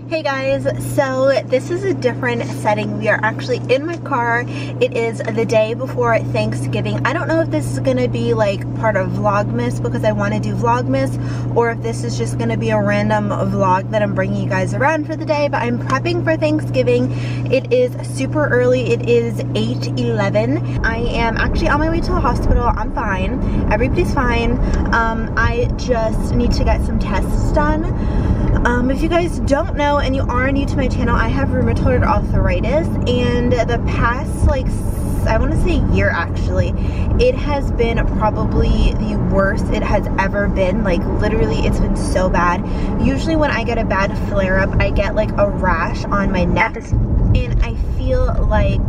Hey guys, so this is a different setting. We are actually in my car. It is the day before Thanksgiving. I don't know if this is going to be like part of Vlogmas because I want to do Vlogmas, or if this is just going to be a random vlog that I'm bringing you guys around for the day, but I'm prepping for Thanksgiving. It is super early. It is 8:11. I am actually on my way to the hospital. I'm fine. Everybody's fine. I just need to get some tests done. If you guys don't know and you are new to my channel, I have rheumatoid arthritis, and the past I want to say year actually, it has been probably the worst it has ever been. Like literally it's been so bad. Usually when I get a bad flare-up, I get like a rash on my neck, and I feel like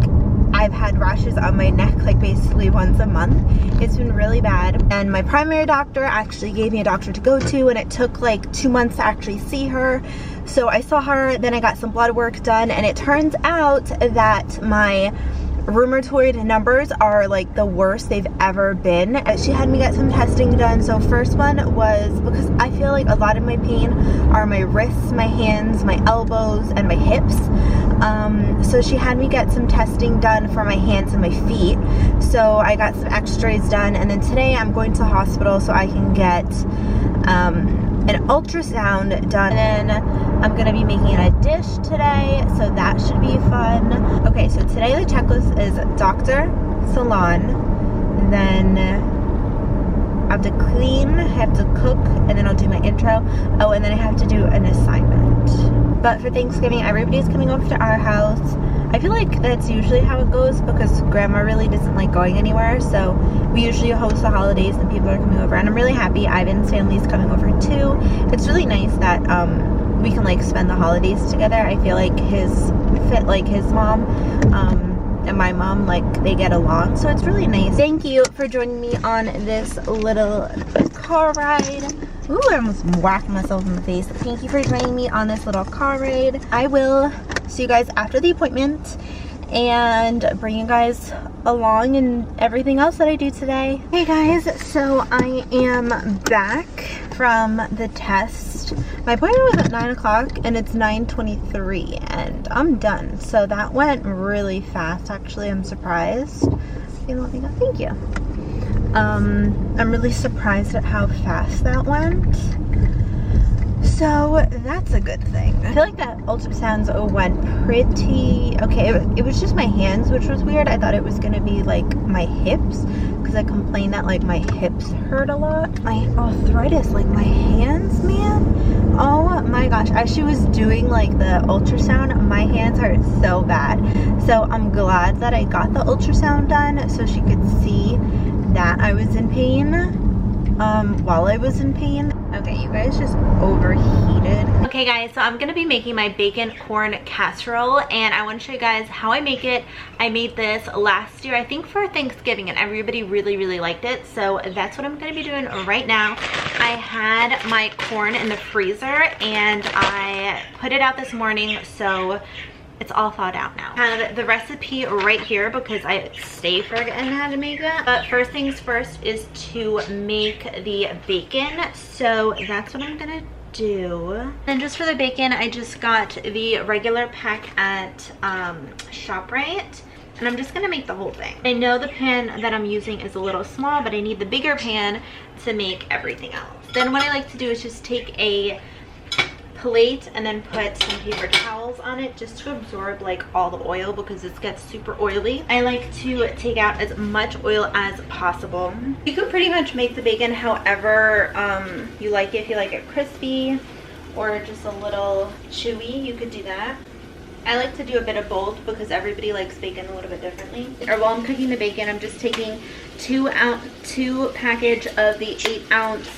I've had rashes on my neck like basically once a month. It's been really bad, and my primary doctor actually gave me a doctor to go to, and it took like 2 months to actually see her. So I saw her, then I got some blood work done, and it turns out that my rheumatoid numbers are like the worst they've ever been. She had me get some testing done. So first one was because I feel like a lot of my pain are my wrists, my hands, my elbows, and my hips. So she had me get some testing done for my hands and my feet. So I got some x-rays done, and then today I'm going to the hospital so I can get an ultrasound done. And then I'm gonna be making a dish today, so that should be fun. Okay, so today the checklist is doctor, salon, then I have to clean, I have to cook, and then I'll do my intro. Oh, and then I have to do an assignment. But for Thanksgiving, everybody's coming over to our house. I feel like that's usually how it goes because grandma really doesn't like going anywhere, so we usually host the holidays and people are coming over, and I'm really happy Ivan's family's coming over too. It's really nice that we can like spend the holidays together. I feel like his mom and my mom, like, they get along, so it's really nice. Thank you for joining me on this little car ride. Ooh, I almost whacked myself in the face. Thank you for joining me on this little car ride. I will see you guys after the appointment and bring you guys along and everything else that I do today. Hey guys, so I am back from the test. My appointment was at 9 o'clock and it's 9:23 and I'm done. So that went really fast actually. I'm surprised. Thank you. I'm really surprised at how fast that went. So that's a good thing. I feel like that ultrasound went pretty okay. It was just my hands, which was weird. I thought it was gonna be like my hips because I complained that like my hips hurt a lot. My arthritis, like my hands, man. Oh my gosh, as she was doing like the ultrasound, my hands hurt so bad. So I'm glad that I got the ultrasound done so she could see that I was in pain while I was in pain. Okay, you guys just overheated. Okay guys, so I'm gonna be making my bacon corn casserole, and I want to show you guys how I make it. I made this last year, I think for Thanksgiving, and everybody really liked it, so that's what I'm gonna be doing right now. I had my corn in the freezer and I put it out this morning, so it's all thawed out now. I have the recipe right here because I stay forgetting how to make it. But first things first is to make the bacon. So that's what I'm gonna do. And just for the bacon, I just got the regular pack at ShopRite. And I'm just gonna make the whole thing. I know the pan that I'm using is a little small, but I need the bigger pan to make everything else. Then what I like to do is just take a plate and then put some paper towels on it just to absorb like all the oil because it gets super oily. I like to take out as much oil as possible. You can pretty much make the bacon however you like it. If you like it crispy or just a little chewy, you could do that. I like to do a bit of both because everybody likes bacon a little bit differently. Or while I'm cooking the bacon, I'm just taking two package of the 8-ounce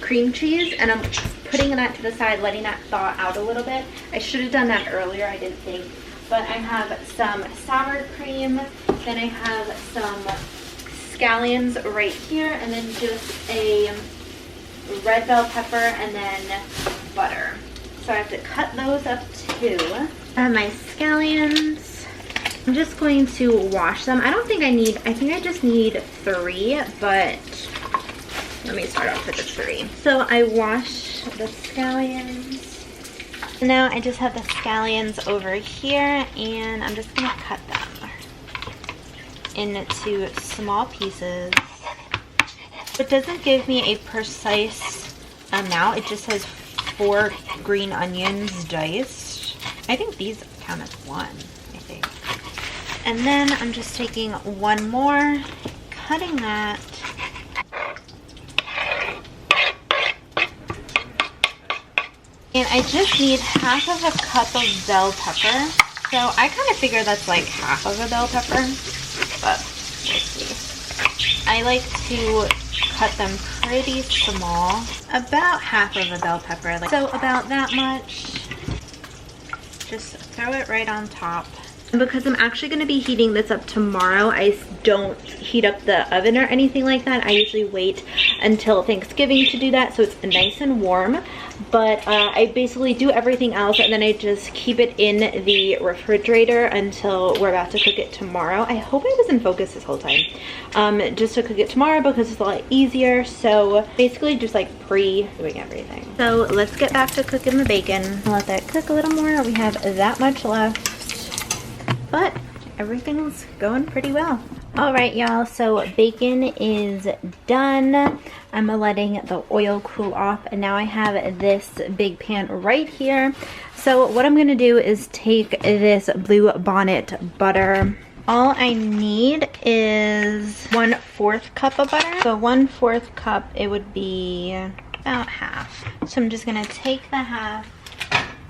cream cheese, and I'm putting that to the side, letting that thaw out a little bit. I should have done that earlier, I didn't think. But I have some sour cream, then I have some scallions right here, and then just a red bell pepper, and then butter. So I have to cut those up too. I have my scallions. I'm just going to wash them. I think I just need 3, but let me start off with the 3. So I wash the scallions. Now I just have the scallions over here, and I'm just gonna cut them into small pieces. It doesn't give me a precise amount. It just says 4 green onions diced. I think these count as 1, I think. And then I'm just taking 1 more, cutting that. And I just need half of a cup of bell pepper. So I kind of figure that's like half of a bell pepper, but we'll see. I like to cut them pretty small, about half of a bell pepper, so about that much. Just throw it right on top. And because I'm actually going to be heating this up tomorrow, I don't heat up the oven or anything like that. I usually wait until Thanksgiving to do that so it's nice and warm. But I basically do everything else and then I just keep it in the refrigerator until we're about to cook it tomorrow. I hope I was in focus this whole time. Just to cook it tomorrow because it's a lot easier. So basically just like pre-doing everything. So let's get back to cooking the bacon. I'll let that cook a little more. We have that much left. But everything's going pretty well. All right, y'all, so bacon is done. I'm letting the oil cool off, and now I have this big pan right here. So what I'm gonna do is take this Blue Bonnet butter. All I need is 1/4 cup of butter. So 1/4 cup, it would be about half. So I'm just gonna take the half,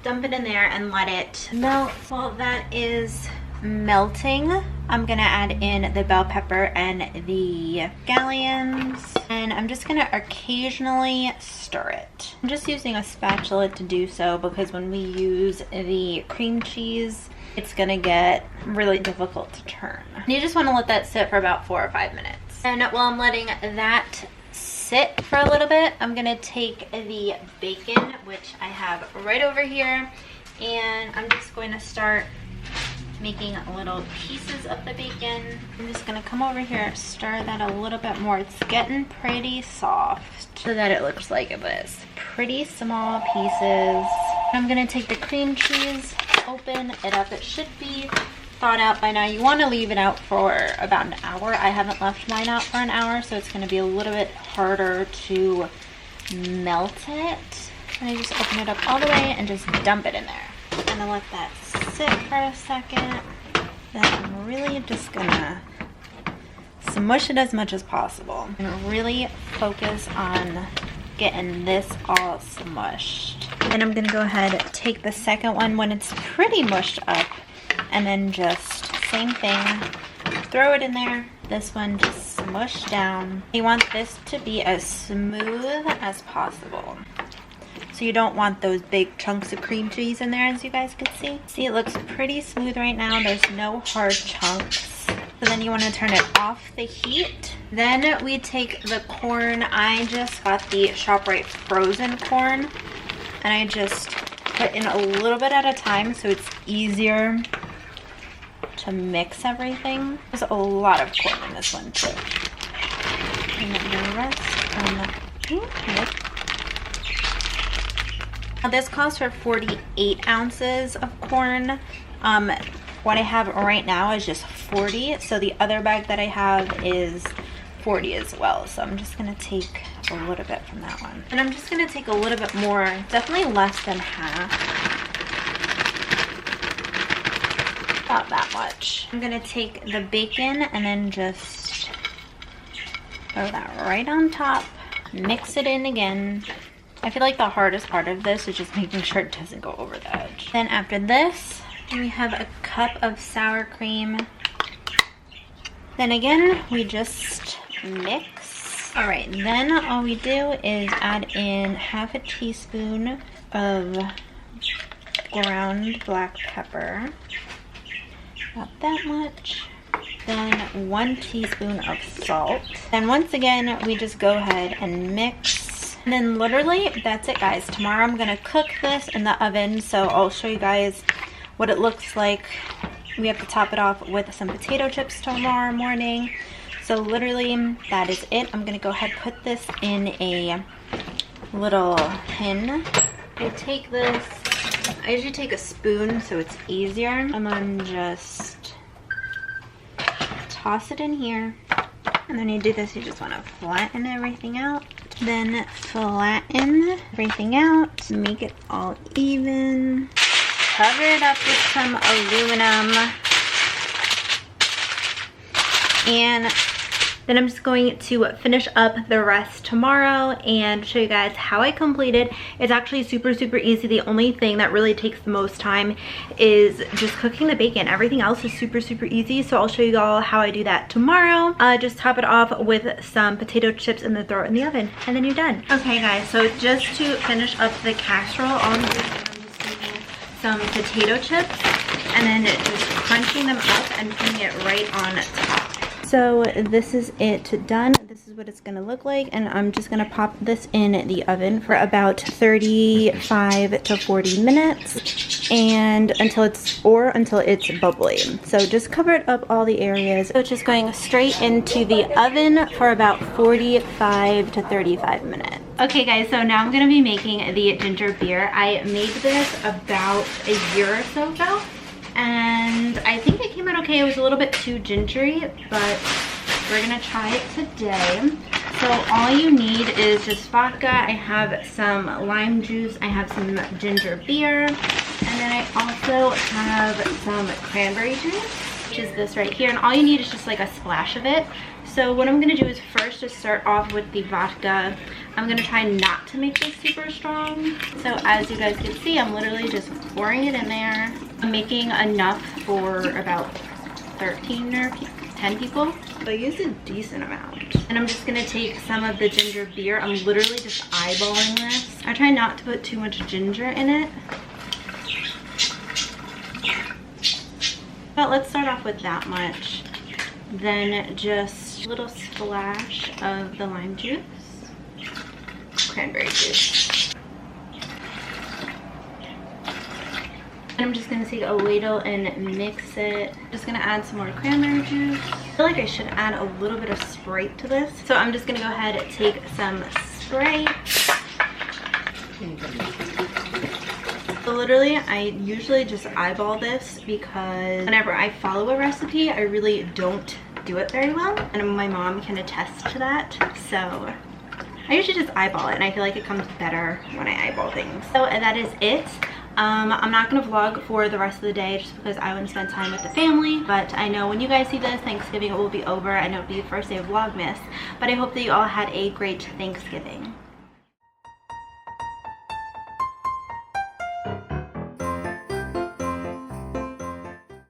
dump it in there, and let it melt. While that is melting, I'm gonna add in the bell pepper and the scallions, and I'm just gonna occasionally stir it. I'm just using a spatula to do so because when we use the cream cheese, it's gonna get really difficult to turn. You just want to let that sit for about 4 or 5 minutes. And while I'm letting that sit for a little bit, I'm gonna take the bacon, which I have right over here, and I'm just going to start making little pieces of the bacon. I'm just gonna come over here, stir that a little bit more. It's getting pretty soft so that it looks like this. Pretty small pieces. I'm gonna take the cream cheese, open it up. It should be thawed out by now. You want to leave it out for about an hour. I haven't left mine out for an hour, so it's gonna be a little bit harder to melt it. And I just open it up all the way and just dump it in there. I'm gonna let that sit for a second. Then I'm really just gonna smush it as much as possible and really focus on getting this all smushed. And I'm gonna go ahead and take the second one when it's pretty mushed up, and then just same thing, throw it in there. This one just smush down. You want this to be as smooth as possible. So you don't want those big chunks of cream cheese in there, as you guys can see. See, it looks pretty smooth right now. There's no hard chunks. So then you want to turn it off the heat. Then we take the corn. I just got the ShopRite frozen corn, and I just put in a little bit at a time so it's easier to mix everything. There's a lot of corn in this one too. And then the rest Now this calls for 48 ounces of corn. What I have right now is just 40, so the other bag that I have is 40 as well. So I'm just gonna take a little bit from that one. And I'm just gonna take a little bit more, definitely less than half. About that much. I'm gonna take the bacon and then just throw that right on top, mix it in again. I feel like the hardest part of this is just making sure it doesn't go over the edge. Then after this, we have a cup of sour cream. Then again, we just mix. All right, then all we do is add in half a teaspoon of ground black pepper. About that much. Then 1 teaspoon of salt. Then once again, we just go ahead and mix. And then literally, that's it guys. Tomorrow I'm gonna cook this in the oven, so I'll show you guys what it looks like. We have to top it off with some potato chips tomorrow morning. So literally, that is it. I'm gonna go ahead and put this in a little tin. I take this, I usually take a spoon so it's easier, and then just toss it in here. And then you do this, you just want to flatten everything out. Then flatten everything out, make it all even. Cover it up with some aluminum. And then I'm just going to finish up the rest tomorrow and show you guys how I completed. It's actually super easy. The only thing that really takes the most time is just cooking the bacon. Everything else is super easy, so I'll show you all how I do that tomorrow. Just top it off with some potato chips and then throw it in the oven, and then you're done. Okay guys, so just to finish up the casserole, all I'm doing is I'm just taking some potato chips and then just crunching them up and putting it right on top. So this is it done. This is what it's gonna look like, and I'm just gonna pop this in the oven for about 35 to 40 minutes, and until it's bubbly. So just cover it up all the areas. So it's just going straight into the oven for about 45 to 35 minutes. Okay guys, so now I'm gonna be making the ginger beer. I made this about a year or so ago, and I think it came out okay. It was a little bit too gingery, but we're gonna try it today. So all you need is just vodka. I have some lime juice. I have some ginger beer. And then I also have some cranberry juice, which is this right here. And all you need is just like a splash of it. So what I'm gonna do is first just start off with the vodka. I'm gonna try not to make this super strong. So as you guys can see, I'm literally just pouring it in there. I'm making enough for about 13 or 10 people. So I used a decent amount. And I'm just gonna take some of the ginger beer. I'm literally just eyeballing this. I try not to put too much ginger in it. But let's start off with that much. Then just a little splash of the lime juice. Cranberry juice. And I'm just gonna take a ladle and mix it. Just gonna add some more cranberry juice. I feel like I should add a little bit of Sprite to this. So I'm just gonna go ahead and take some Sprite. So literally, I usually just eyeball this because whenever I follow a recipe, I really don't do it very well. And my mom can attest to that. So I usually just eyeball it, and I feel like it comes better when I eyeball things. So that is it. I'm not gonna vlog for the rest of the day just because I want to spend time with the family, but I know when you guys see this, Thanksgiving will be over. I know it'll be the first day of Vlogmas, but I hope that you all had a great Thanksgiving.